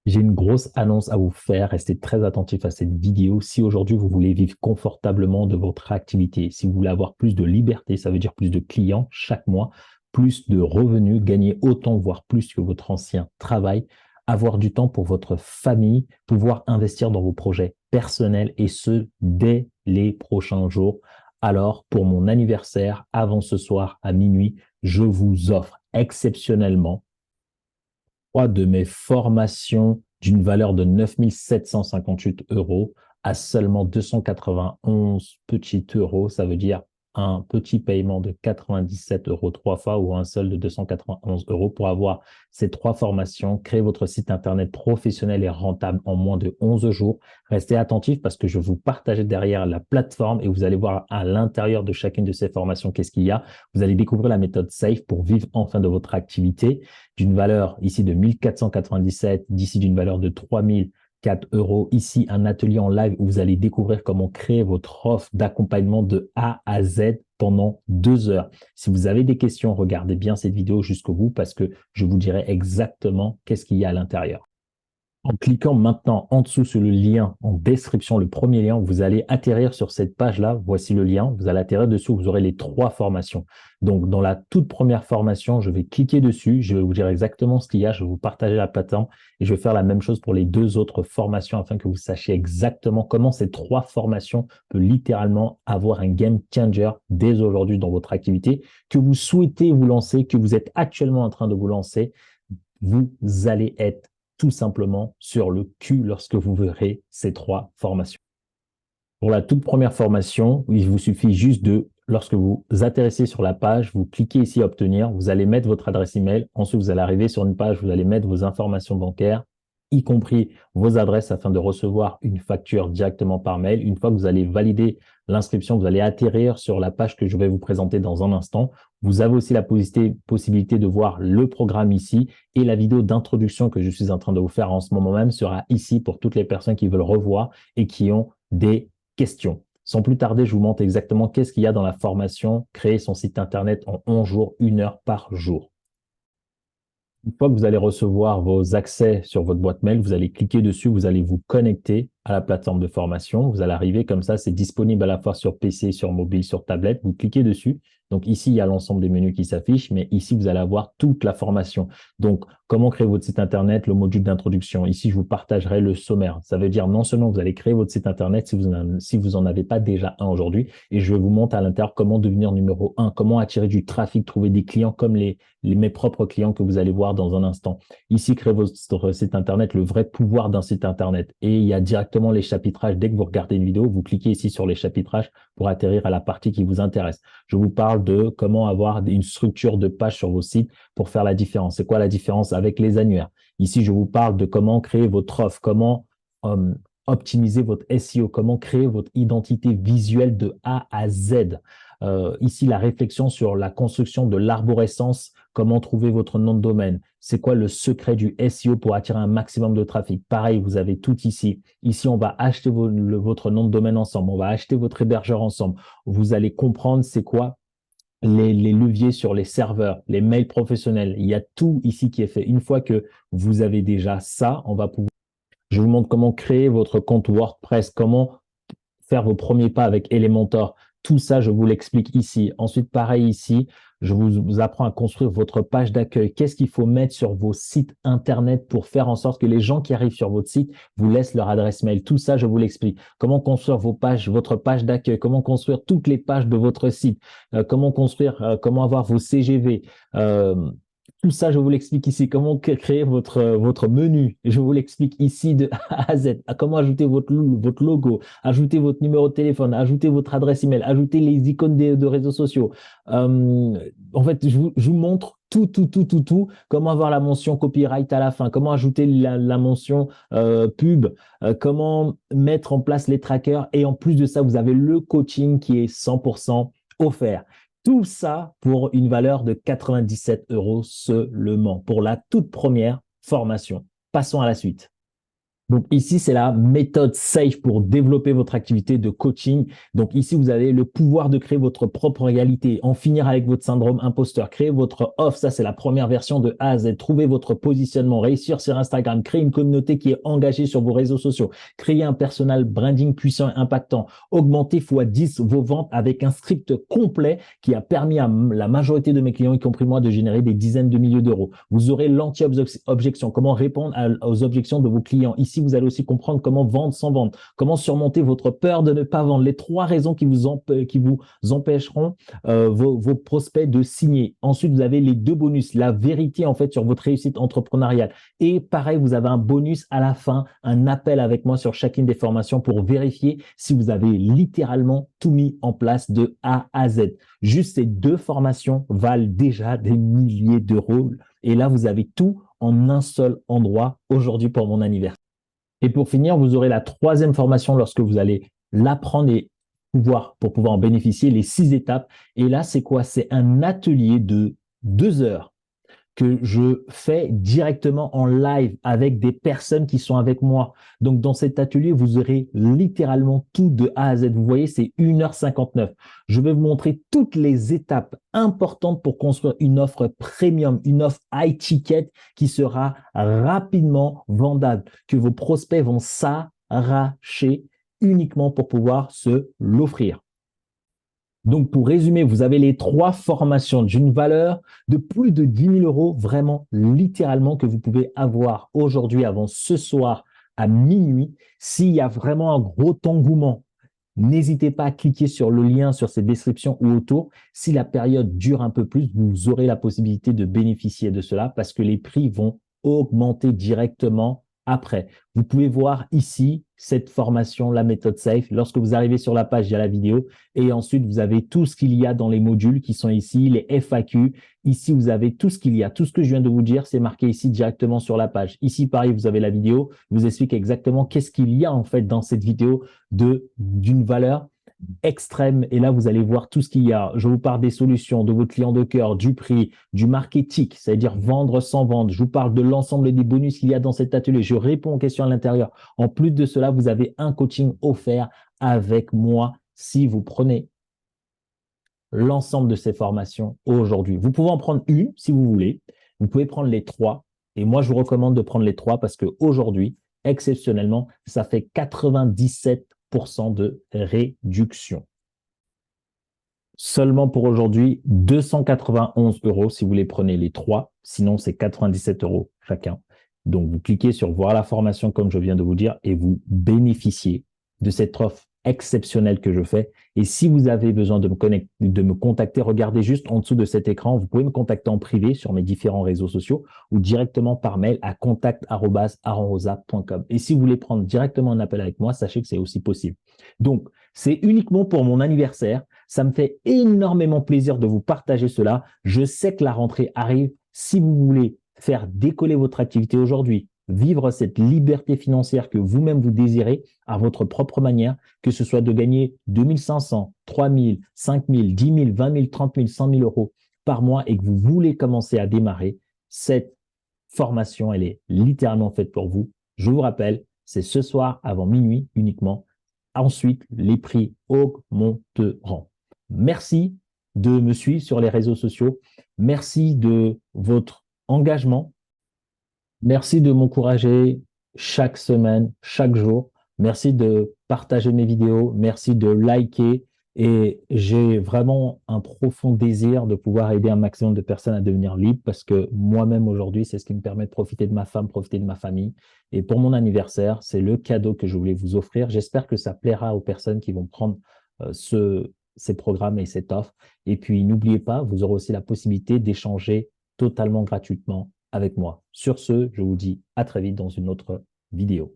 J'ai une grosse annonce à vous faire. Restez très attentifs à cette vidéo. Si aujourd'hui vous voulez vivre confortablement de votre activité, si vous voulez avoir plus de liberté, ça veut dire plus de clients chaque mois, plus de revenus, gagner autant, voire plus que votre ancien travail, avoir du temps pour votre famille, pouvoir investir dans vos projets personnels et ce, dès les prochains jours. Alors, pour mon anniversaire, avant ce soir à minuit, je vous offre exceptionnellement trois de mes formations d'une valeur de 9 758 euros à seulement 291 petits euros. Ça veut dire un petit paiement de 97 euros trois fois ou un seul de 291 euros pour avoir ces trois formations. Créer votre site internet professionnel et rentable en moins de 11 jours. Restez attentifs parce que je vais vous partager derrière la plateforme et vous allez voir à l'intérieur de chacune de ces formations qu'est-ce qu'il y a. Vous allez découvrir la méthode SAFE pour vivre enfin de votre activité d'une valeur ici de 1497, d'ici d'une valeur de 3004 euros. Ici, un atelier en live où vous allez découvrir comment créer votre offre d'accompagnement de A à Z pendant 2 heures. Si vous avez des questions, regardez bien cette vidéo jusqu'au bout parce que je vous dirai exactement qu'est-ce qu'il y a à l'intérieur. En cliquant maintenant en dessous sur le lien en description, le premier lien, vous allez atterrir sur cette page-là. Voici le lien. Vous allez atterrir dessous. Vous aurez les trois formations. Donc, dans la toute première formation, je vais cliquer dessus. Je vais vous dire exactement ce qu'il y a. Je vais vous partager la plateforme et je vais faire la même chose pour les deux autres formations afin que vous sachiez exactement comment ces trois formations peuvent littéralement avoir un game changer dès aujourd'hui dans votre activité que vous souhaitez vous lancer, que vous êtes actuellement en train de vous lancer. Vous allez être tout simplement sur le cul lorsque vous verrez ces trois formations. Pour la toute première formation, il vous suffit juste de, lorsque vous atterrissez sur la page, vous cliquez ici obtenir, vous allez mettre votre adresse email, ensuite vous allez arriver sur une page, vous allez mettre vos informations bancaires, y compris vos adresses afin de recevoir une facture directement par mail. Une fois que vous allez valider l'inscription, vous allez atterrir sur la page que je vais vous présenter dans un instant. Vous avez aussi la possibilité de voir le programme ici et la vidéo d'introduction que je suis en train de vous faire en ce moment même sera ici pour toutes les personnes qui veulent revoir et qui ont des questions. Sans plus tarder, je vous montre exactement qu'est-ce qu'il y a dans la formation créer son site internet en 11 jours, 1 heure par jour. Une fois que vous allez recevoir vos accès sur votre boîte mail, vous allez cliquer dessus, vous allez vous connecter à la plateforme de formation. Vous allez arriver comme ça, c'est disponible à la fois sur PC, sur mobile, sur tablette. Vous cliquez dessus. Donc ici, il y a l'ensemble des menus qui s'affichent, mais ici, vous allez avoir toute la formation. Donc, comment créer votre site internet, le module d'introduction. Ici, je vous partagerai le sommaire. Ça veut dire non seulement vous allez créer votre site internet si vous en avez pas déjà un aujourd'hui, et je vous montre à l'intérieur comment devenir numéro 1, comment attirer du trafic, trouver des clients comme mes propres clients que vous allez voir dans un instant. Ici, créer votre site internet, le vrai pouvoir d'un site internet. Et il y a directement les chapitrages. Dès que vous regardez une vidéo, vous cliquez ici sur les chapitrages pour atterrir à la partie qui vous intéresse. Je vous parle de comment avoir une structure de page sur vos sites pour faire la différence. C'est quoi la différence avec les annuaires? Ici, je vous parle de comment créer votre offre, comment optimiser votre SEO, comment créer votre identité visuelle de A à Z. Ici, la réflexion sur la construction de l'arborescence, comment trouver votre nom de domaine. C'est quoi le secret du SEO pour attirer un maximum de trafic? Pareil, vous avez tout ici. Ici, on va acheter votre nom de domaine ensemble. On va acheter votre hébergeur ensemble. Vous allez comprendre c'est quoi les leviers sur les serveurs, les mails professionnels. Il y a tout ici qui est fait. Une fois que vous avez déjà ça, je vous montre comment créer votre compte WordPress, comment faire vos premiers pas avec Elementor. Tout ça, je vous l'explique ici. Ensuite, pareil ici, je vous apprends à construire votre page d'accueil. Qu'est-ce qu'il faut mettre sur vos sites Internet pour faire en sorte que les gens qui arrivent sur votre site vous laissent leur adresse mail. Tout ça, je vous l'explique. Comment construire vos pages, votre page d'accueil, comment construire toutes les pages de votre site, comment avoir vos CGV. Tout ça, je vous l'explique ici. Comment créer votre menu. Je vous l'explique ici de A à Z. Comment ajouter votre logo, ajouter votre numéro de téléphone, ajouter votre adresse email, ajouter les icônes de réseaux sociaux. En fait, je vous montre tout. Comment avoir la mention copyright à la fin, comment ajouter la mention pub, comment mettre en place les trackers. Et en plus de ça, vous avez le coaching qui est 100% offert. Tout ça pour une valeur de 97 euros seulement pour la toute première formation. Passons à la suite. Donc ici, c'est la méthode SAFE pour développer votre activité de coaching. Donc ici, vous avez le pouvoir de créer votre propre réalité, en finir avec votre syndrome imposteur, créer votre offre, ça c'est la première version de A à Z, trouver votre positionnement, réussir sur Instagram, créer une communauté qui est engagée sur vos réseaux sociaux, créer un personal branding puissant et impactant, augmenter x10 vos ventes avec un script complet qui a permis à la majorité de mes clients, y compris moi, de générer des dizaines de milliers d'euros. Vous aurez l'anti-objection, comment répondre aux objections de vos clients. Ici, vous allez aussi comprendre comment vendre sans vendre, comment surmonter votre peur de ne pas vendre, les 3 raisons qui vous empêcheront vos prospects de signer. Ensuite, vous avez les 2 bonus, la vérité en fait sur votre réussite entrepreneuriale. Et pareil, vous avez un bonus à la fin, un appel avec moi sur chacune des formations pour vérifier si vous avez littéralement tout mis en place de A à Z. Juste ces 2 formations valent déjà des milliers d'euros. Et là, vous avez tout en un seul endroit aujourd'hui pour mon anniversaire. Et pour finir, vous aurez la 3e formation lorsque vous allez l'apprendre et pour pouvoir en bénéficier, les 6 étapes. Et là, c'est quoi? C'est un atelier de 2 heures que je fais directement en live avec des personnes qui sont avec moi. Donc, dans cet atelier, vous aurez littéralement tout de A à Z. Vous voyez, c'est 1h59. Je vais vous montrer toutes les étapes importantes pour construire une offre premium, une offre high ticket qui sera rapidement vendable, que vos prospects vont s'arracher uniquement pour pouvoir se l'offrir. Donc, pour résumer, vous avez les 3 formations d'une valeur de plus de 10 000 euros, vraiment littéralement, que vous pouvez avoir aujourd'hui avant ce soir à minuit. S'il y a vraiment un gros engouement, n'hésitez pas à cliquer sur le lien sur cette description ou autour. Si la période dure un peu plus, vous aurez la possibilité de bénéficier de cela parce que les prix vont augmenter directement après. Vous pouvez voir ici cette formation, la méthode SAFE. Lorsque vous arrivez sur la page, il y a la vidéo et ensuite vous avez tout ce qu'il y a dans les modules qui sont ici, les FAQ. Ici, vous avez tout ce qu'il y a. Tout ce que je viens de vous dire, c'est marqué ici directement sur la page. Ici, pareil, vous avez la vidéo. Je vous explique exactement qu'est-ce qu'il y a en fait dans cette vidéo d'une valeur extrême. Et là, vous allez voir tout ce qu'il y a. Je vous parle des solutions, de votre client de cœur, du prix, du marketing, c'est-à-dire vendre sans vendre. Je vous parle de l'ensemble des bonus qu'il y a dans cet atelier. Je réponds aux questions à l'intérieur. En plus de cela, vous avez un coaching offert avec moi si vous prenez l'ensemble de ces formations aujourd'hui. Vous pouvez en prendre une si vous voulez. Vous pouvez prendre les 3. Et moi, je vous recommande de prendre les 3 parce qu'aujourd'hui, exceptionnellement, ça fait 97% de réduction. Seulement pour aujourd'hui, 291 euros si vous les prenez les 3. Sinon, c'est 97 euros chacun. Donc, vous cliquez sur voir la formation comme je viens de vous dire et vous bénéficiez de cette offre exceptionnelle que je fais. Et si vous avez besoin de me contacter, regardez juste en dessous de cet écran. Vous pouvez me contacter en privé sur mes différents réseaux sociaux ou directement par mail à contact@aronrosa.com. Et si vous voulez prendre directement un appel avec moi, sachez que c'est aussi possible. Donc, c'est uniquement pour mon anniversaire. Ça me fait énormément plaisir de vous partager cela. Je sais que la rentrée arrive. Si vous voulez faire décoller votre activité aujourd'hui, vivre cette liberté financière que vous-même vous désirez à votre propre manière, que ce soit de gagner 2 500, 3 000, 5 000, 10 000, 20 000, 30 000, 100 000 euros par mois et que vous voulez commencer à démarrer, cette formation, elle est littéralement faite pour vous. Je vous rappelle, c'est ce soir avant minuit uniquement. Ensuite, les prix augmenteront. Merci de me suivre sur les réseaux sociaux. Merci de votre engagement. Merci de m'encourager chaque semaine, chaque jour. Merci de partager mes vidéos. Merci de liker. Et j'ai vraiment un profond désir de pouvoir aider un maximum de personnes à devenir libres parce que moi-même aujourd'hui, c'est ce qui me permet de profiter de ma femme, profiter de ma famille. Et pour mon anniversaire, c'est le cadeau que je voulais vous offrir. J'espère que ça plaira aux personnes qui vont prendre ces programmes et cette offre. Et puis, n'oubliez pas, vous aurez aussi la possibilité d'échanger totalement gratuitement avec moi. Sur ce, je vous dis à très vite dans une autre vidéo.